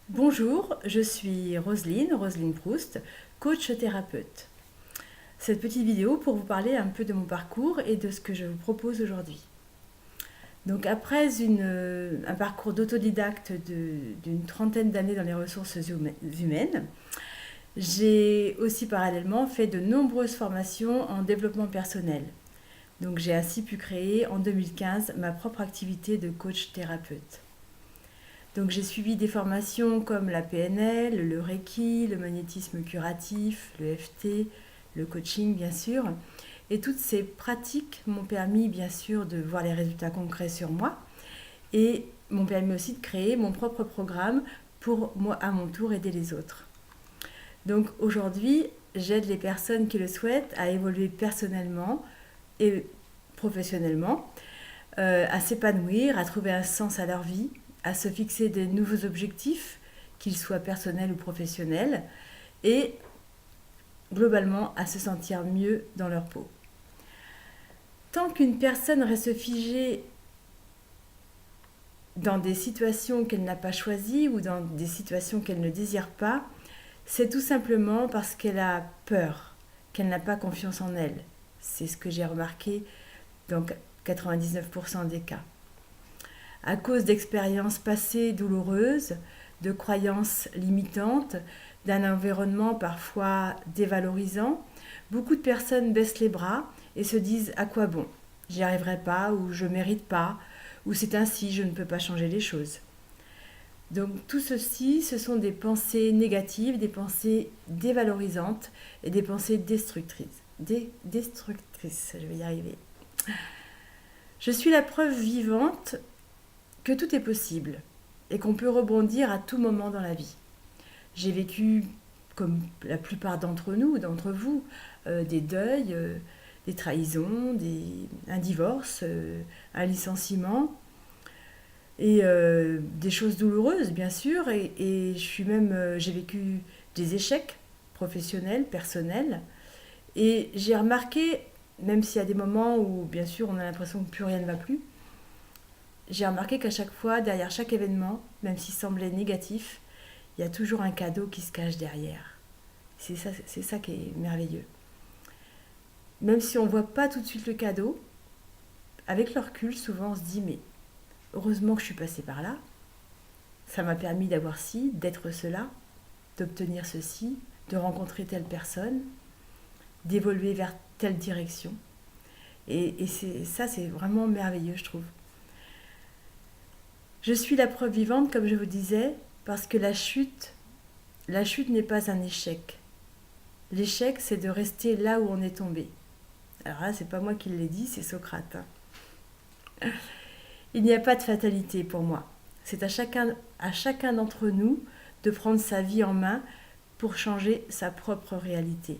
Bonjour, je suis Roselyne Proust, coach thérapeute. Cette petite vidéo pour vous parler un peu de mon parcours et de ce que je vous propose aujourd'hui. Donc après un parcours d'autodidacte d'une trentaine d'années dans les ressources humaines, j'ai aussi parallèlement fait de nombreuses formations en développement personnel. Donc j'ai ainsi pu créer en 2015 ma propre activité de coach thérapeute. Donc j'ai suivi des formations comme la PNL, le Reiki, le magnétisme curatif, le FT, le coaching bien sûr. Et toutes ces pratiques m'ont permis bien sûr de voir les résultats concrets sur moi et m'ont permis aussi de créer mon propre programme pour moi à mon tour aider les autres. Donc aujourd'hui, j'aide les personnes qui le souhaitent à évoluer personnellement et professionnellement, à s'épanouir, à trouver un sens à leur vie, à se fixer de nouveaux objectifs, qu'ils soient personnels ou professionnels, et globalement à se sentir mieux dans leur peau. Tant qu'une personne reste figée dans des situations qu'elle n'a pas choisies ou dans des situations qu'elle ne désire pas, c'est tout simplement parce qu'elle a peur, qu'elle n'a pas confiance en elle. C'est ce que j'ai remarqué dans 99% des cas. À cause d'expériences passées douloureuses, de croyances limitantes, d'un environnement parfois dévalorisant, beaucoup de personnes baissent les bras et se disent à quoi bon, j'y arriverai pas ou je mérite pas ou c'est ainsi, je ne peux pas changer les choses. Donc tout ceci, ce sont des pensées négatives, des pensées dévalorisantes et des pensées destructrices. Destructrices, je vais y arriver. Je suis la preuve vivante que tout est possible et qu'on peut rebondir à tout moment dans la vie. J'ai vécu, comme la plupart d'entre nous, d'entre vous, des deuils, des trahisons, un divorce, un licenciement et des choses douloureuses bien sûr. Et j'ai vécu des échecs professionnels, personnels. Et j'ai remarqué, même s'il y a des moments où bien sûr on a l'impression que plus rien ne va plus, j'ai remarqué qu'à chaque fois, derrière chaque événement, même s'il semblait négatif, il y a toujours un cadeau qui se cache derrière. C'est ça qui est merveilleux. Même si on ne voit pas tout de suite le cadeau, avec le recul, souvent on se dit mais heureusement que je suis passée par là, ça m'a permis d'avoir ci, d'être cela, d'obtenir ceci, de rencontrer telle personne, d'évoluer vers telle direction. Et c'est vraiment merveilleux, je trouve. Je suis la preuve vivante, comme je vous disais, parce que la chute n'est pas un échec. L'échec, c'est de rester là où on est tombé. Alors là, c'est pas moi qui l'ai dit, c'est Socrate. Il n'y a pas de fatalité pour moi. C'est à chacun d'entre nous de prendre sa vie en main pour changer sa propre réalité.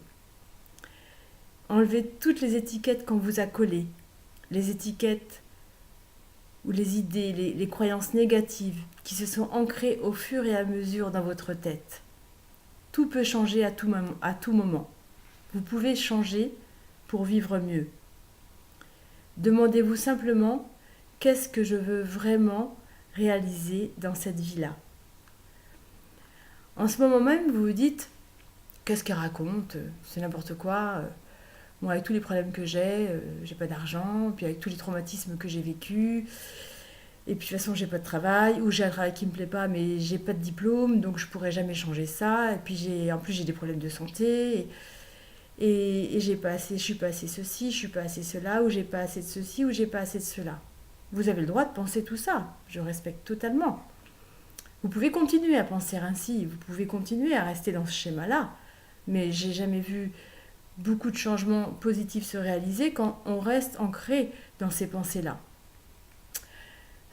Enlevez toutes les étiquettes qu'on vous a collées, les étiquettes ou les idées, les croyances négatives qui se sont ancrées au fur et à mesure dans votre tête. Tout peut changer à tout moment. Vous pouvez changer pour vivre mieux. Demandez-vous simplement qu'est-ce que je veux vraiment réaliser dans cette vie-là. En ce moment même, vous vous dites qu'est-ce qu'elle raconte, c'est n'importe quoi. Moi, avec tous les problèmes que j'ai pas d'argent, puis avec tous les traumatismes que j'ai vécus, et puis de toute façon j'ai pas de travail, ou j'ai un travail qui me plaît pas mais j'ai pas de diplôme donc je pourrais jamais changer ça, et puis en plus j'ai des problèmes de santé, et j'ai pas assez, je suis pas assez ceci, je suis pas assez cela, ou j'ai pas assez de ceci, ou j'ai pas assez de cela. Vous avez le droit de penser tout ça, je respecte totalement. Vous pouvez continuer à penser ainsi, vous pouvez continuer à rester dans ce schéma-là, mais j'ai jamais vu beaucoup de changements positifs se réaliser quand on reste ancré dans ces pensées-là.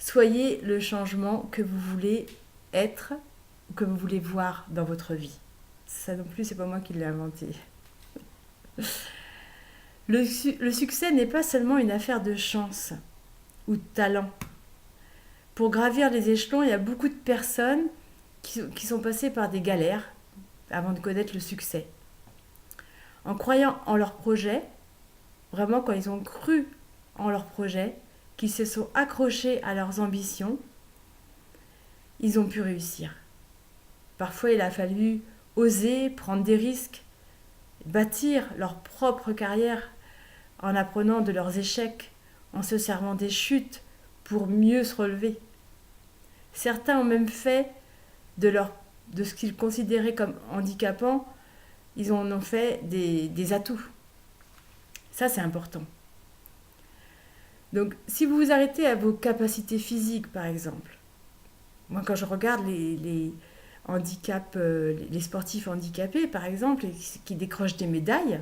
Soyez le changement que vous voulez être ou que vous voulez voir dans votre vie. Ça non plus, c'est pas moi qui l'ai inventé. Le succès n'est pas seulement une affaire de chance ou de talent. Pour gravir les échelons, il y a beaucoup de personnes qui sont passées par des galères avant de connaître le succès. En croyant en leur projet, vraiment quand ils ont cru en leur projet, qu'ils se sont accrochés à leurs ambitions, ils ont pu réussir. Parfois, il a fallu oser prendre des risques, bâtir leur propre carrière en apprenant de leurs échecs, en se servant des chutes pour mieux se relever. Certains ont même fait de ce qu'ils considéraient comme handicapant, ils en ont fait des atouts. Ça, c'est important. Donc, si vous vous arrêtez à vos capacités physiques, par exemple, moi, quand je regarde les handicaps, les sportifs handicapés, par exemple, qui décrochent des médailles,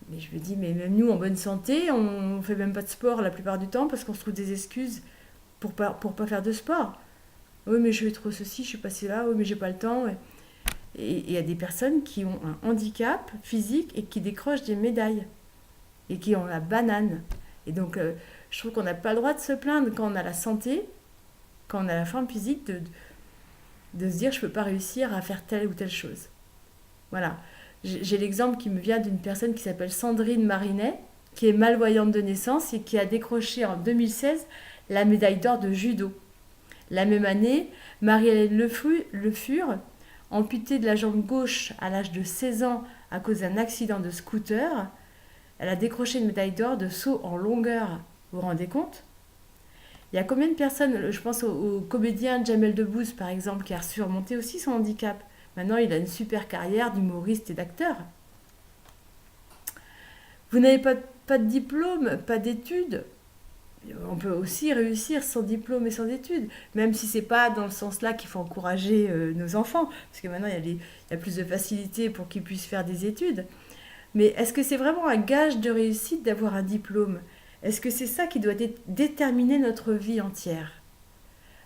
mais je me dis, mais même nous, en bonne santé, on ne fait même pas de sport la plupart du temps parce qu'on se trouve des excuses pour pas faire de sport. Oui, mais je fais trop ceci, je suis passée là, oui, mais j'ai pas le temps. Et il y a des personnes qui ont un handicap physique et qui décrochent des médailles et qui ont la banane. Et donc, je trouve qu'on n'a pas le droit de se plaindre quand on a la santé, quand on a la forme physique, de se dire je ne peux pas réussir à faire telle ou telle chose. Voilà. J'ai l'exemple qui me vient d'une personne qui s'appelle Sandrine Marinet, qui est malvoyante de naissance et qui a décroché en 2016 la médaille d'or de judo. La même année, Marie-Hélène Le Fur, amputée de la jambe gauche à l'âge de 16 ans à cause d'un accident de scooter, elle a décroché une médaille d'or de saut en longueur. Vous vous rendez compte ? Il y a combien de personnes, je pense au comédien Jamel Debbouze par exemple, qui a surmonté aussi son handicap. Maintenant, il a une super carrière d'humoriste et d'acteur. Vous n'avez pas de diplôme, pas d'études. On peut aussi réussir sans diplôme et sans études, même si c'est pas dans le sens-là qu'il faut encourager nos enfants, parce que maintenant il y a plus de facilité pour qu'ils puissent faire des études. Mais est-ce que c'est vraiment un gage de réussite d'avoir un diplôme ? Est-ce que c'est ça qui doit déterminer notre vie entière ?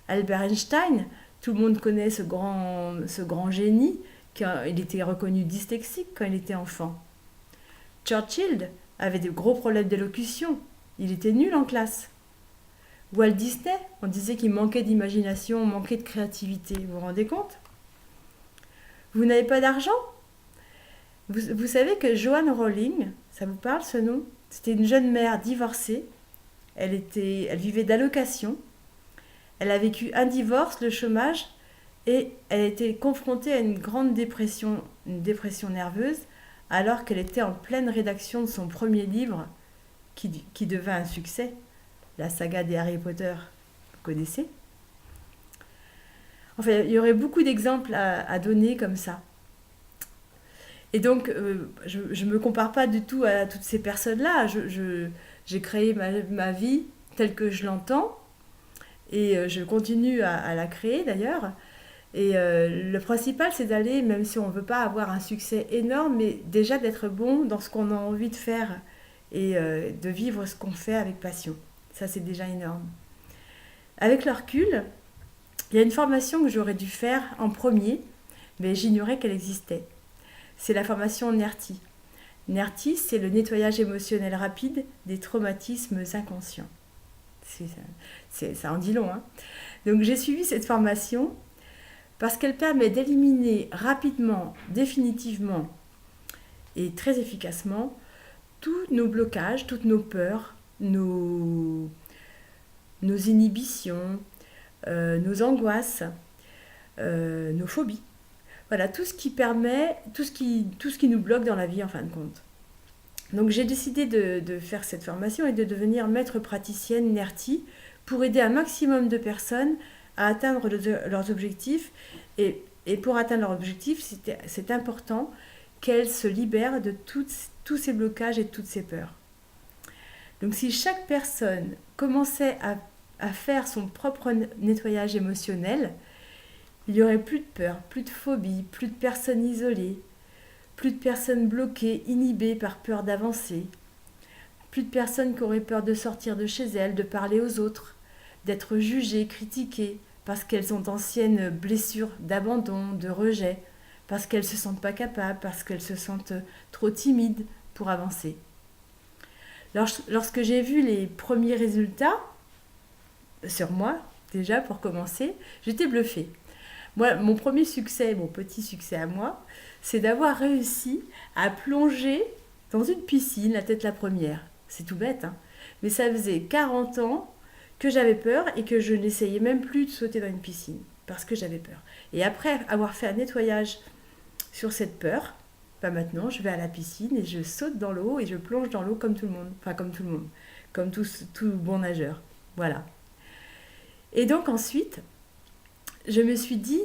Albert Einstein, tout le monde connaît ce grand génie, il était reconnu dyslexique quand il était enfant. Churchill avait de gros problèmes d'élocution, il était nul en classe. Walt Disney, on disait qu'il manquait d'imagination, manquait de créativité, vous vous rendez compte ? Vous n'avez pas d'argent ? Vous savez que Joanne Rowling, ça vous parle ce nom ? C'était une jeune mère divorcée, elle vivait d'allocations, elle a vécu un divorce, le chômage, et elle a été confrontée à une grande dépression, une dépression nerveuse, alors qu'elle était en pleine rédaction de son premier livre, qui devint un succès, la saga des Harry Potter, vous connaissez ? Enfin, il y aurait beaucoup d'exemples à donner comme ça. Et donc, je ne me compare pas du tout à toutes ces personnes-là. J'ai créé ma vie telle que je l'entends, et je continue à la créer d'ailleurs. Et le principal, c'est d'aller, même si on ne veut pas avoir un succès énorme, mais déjà d'être bon dans ce qu'on a envie de faire et de vivre ce qu'on fait avec passion. Ça, c'est déjà énorme. Avec le recul, il y a une formation que j'aurais dû faire en premier, mais j'ignorais qu'elle existait. C'est la formation NERTI. NERTI, c'est le nettoyage émotionnel rapide des traumatismes inconscients. Ça en dit long, hein. Donc j'ai suivi cette formation parce qu'elle permet d'éliminer rapidement, définitivement et très efficacement tous nos blocages, toutes nos peurs, nos inhibitions, nos angoisses, nos phobies. Voilà, tout ce qui nous bloque dans la vie en fin de compte. Donc j'ai décidé de faire cette formation et de devenir maître praticienne NERTI pour aider un maximum de personnes à atteindre leurs objectifs. Et pour atteindre leurs objectifs, c'est important qu'elles se libèrent de tous ces blocages et toutes ces peurs. Donc si chaque personne commençait à faire son propre nettoyage émotionnel, il n'y aurait plus de peur, plus de phobie, plus de personnes isolées, plus de personnes bloquées, inhibées par peur d'avancer, plus de personnes qui auraient peur de sortir de chez elles, de parler aux autres, d'être jugées, critiquées, parce qu'elles ont d'anciennes blessures d'abandon, de rejet, parce qu'elles ne se sentent pas capables, parce qu'elles se sentent trop timides pour avancer. Lorsque j'ai vu les premiers résultats, sur moi, déjà pour commencer, j'étais bluffée. Moi, mon premier succès, mon petit succès à moi, c'est d'avoir réussi à plonger dans une piscine, la tête la première. C'est tout bête, hein, mais ça faisait 40 ans que j'avais peur et que je n'essayais même plus de sauter dans une piscine. parce que j'avais peur. Et après avoir fait un nettoyage sur cette peur, maintenant je vais à la piscine et je saute dans l'eau et je plonge dans l'eau comme tout le monde. Enfin comme tout le monde, comme tout bon nageur. Voilà. Et donc ensuite, je me suis dit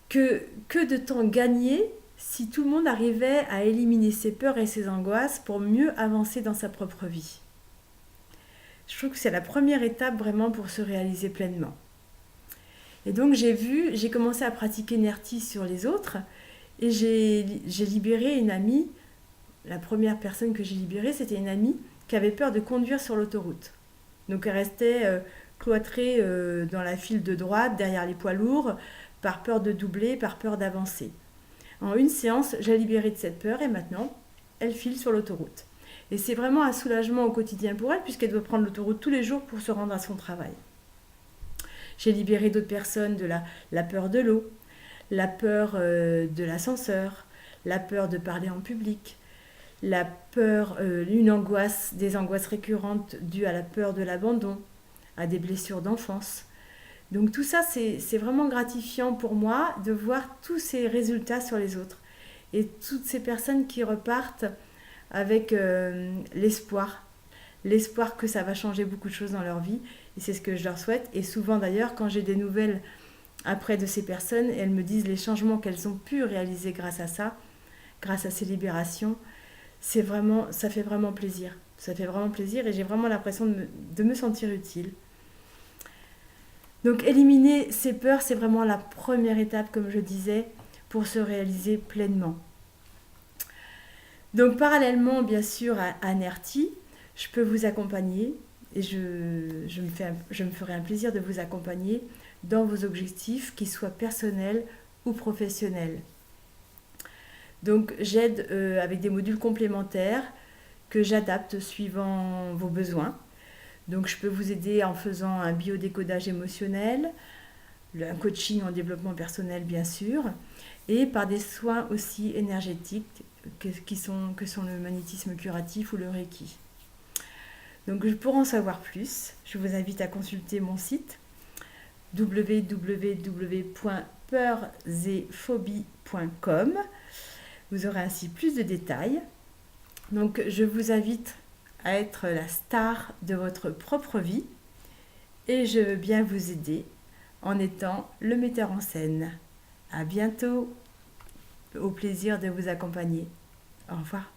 que de temps gagner si tout le monde arrivait à éliminer ses peurs et ses angoisses pour mieux avancer dans sa propre vie. Je trouve que c'est la première étape vraiment pour se réaliser pleinement. Et donc j'ai commencé à pratiquer Nerti sur les autres et j'ai libéré une amie. La première personne que j'ai libérée, c'était une amie qui avait peur de conduire sur l'autoroute. Donc elle restait cloîtrée dans la file de droite, derrière les poids lourds, par peur de doubler, par peur d'avancer. En une séance, j'ai libéré de cette peur et maintenant, elle file sur l'autoroute. Et c'est vraiment un soulagement au quotidien pour elle puisqu'elle doit prendre l'autoroute tous les jours pour se rendre à son travail. J'ai libéré d'autres personnes de la peur de l'eau, la peur de l'ascenseur, la peur de parler en public, la peur, des angoisses récurrentes dues à la peur de l'abandon, à des blessures d'enfance. Donc tout ça, c'est vraiment gratifiant pour moi de voir tous ces résultats sur les autres. Et toutes ces personnes qui repartent avec l'espoir que ça va changer beaucoup de choses dans leur vie. Et c'est ce que je leur souhaite. Et souvent d'ailleurs, quand j'ai des nouvelles après de ces personnes, elles me disent les changements qu'elles ont pu réaliser grâce à ça, grâce à ces libérations. Ça fait vraiment plaisir. Ça fait vraiment plaisir et j'ai vraiment l'impression de me sentir utile. Donc éliminer ces peurs, c'est vraiment la première étape, comme je disais, pour se réaliser pleinement. Donc parallèlement, bien sûr, à Nerti, je peux vous accompagner et je me ferai un plaisir de vous accompagner dans vos objectifs, qu'ils soient personnels ou professionnels. Donc j'aide avec des modules complémentaires que j'adapte suivant vos besoins. Donc je peux vous aider en faisant un biodécodage émotionnel, un coaching en développement personnel bien sûr, et par des soins aussi énergétiques que sont le magnétisme curatif ou le Reiki. Donc pour en savoir plus, je vous invite à consulter mon site www.peursethphobies.com. Vous aurez ainsi plus de détails. Donc je vous invite à être la star de votre propre vie et je veux bien vous aider en étant le metteur en scène. À bientôt, au plaisir de vous accompagner. Au revoir.